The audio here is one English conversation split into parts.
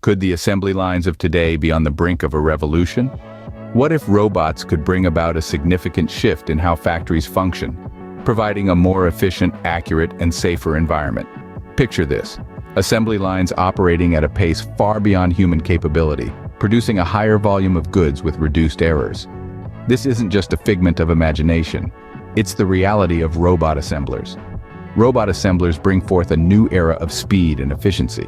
Could the assembly lines of today be on the brink of a revolution? What if robots could bring about a significant shift in how factories function, providing a more efficient, accurate, and safer environment? Picture this: assembly lines operating at a pace far beyond human capability, producing a higher volume of goods with reduced errors. This isn't just a figment of imagination. It's the reality of robot assemblers. Robot assemblers bring forth a new era of speed and efficiency.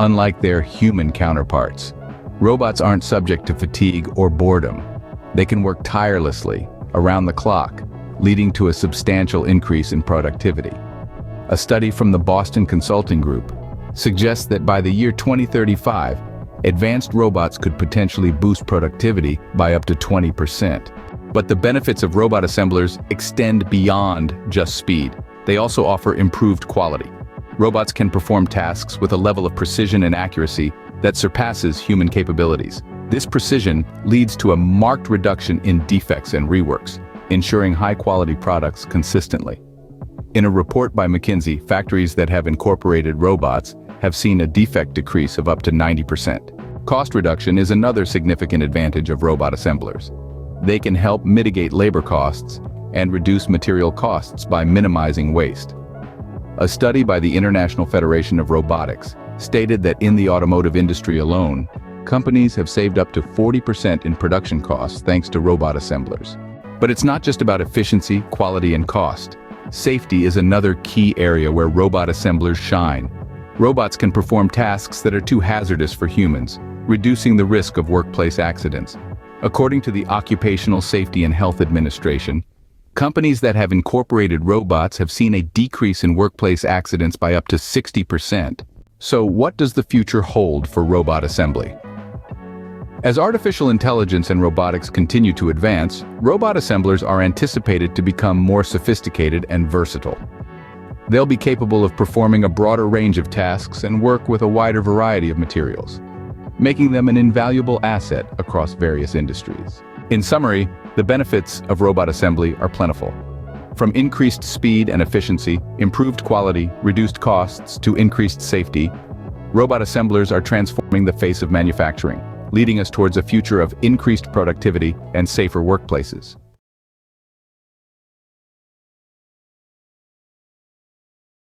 Unlike their human counterparts, robots aren't subject to fatigue or boredom. They can work tirelessly, around the clock, leading to a substantial increase in productivity. A study from the Boston Consulting Group suggests that by the year 2035, advanced robots could potentially boost productivity by up to 20%. But the benefits of robot assemblers extend beyond just speed. They also offer improved quality. Robots can perform tasks with a level of precision and accuracy that surpasses human capabilities. This precision leads to a marked reduction in defects and reworks, ensuring high-quality products consistently. In a report by McKinsey, factories that have incorporated robots have seen a defect decrease of up to 90%. Cost reduction is another significant advantage of robot assemblers. They can help mitigate labor costs and reduce material costs by minimizing waste. A study by the International Federation of Robotics stated that in the automotive industry alone, companies have saved up to 40% in production costs thanks to robot assemblers. But it's not just about efficiency, quality, and cost. Safety is another key area where robot assemblers shine. Robots can perform tasks that are too hazardous for humans, reducing the risk of workplace accidents. According to the Occupational Safety and Health Administration, companies that have incorporated robots have seen a decrease in workplace accidents by up to 60%. So what does the future hold for robot assembly? As artificial intelligence and robotics continue to advance, robot assemblers are anticipated to become more sophisticated and versatile. They'll be capable of performing a broader range of tasks and work with a wider variety of materials, making them an invaluable asset across various industries. In summary, the benefits of robot assembly are plentiful. From increased speed and efficiency, improved quality, reduced costs, to increased safety, robot assemblers are transforming the face of manufacturing, leading us towards a future of increased productivity and safer workplaces.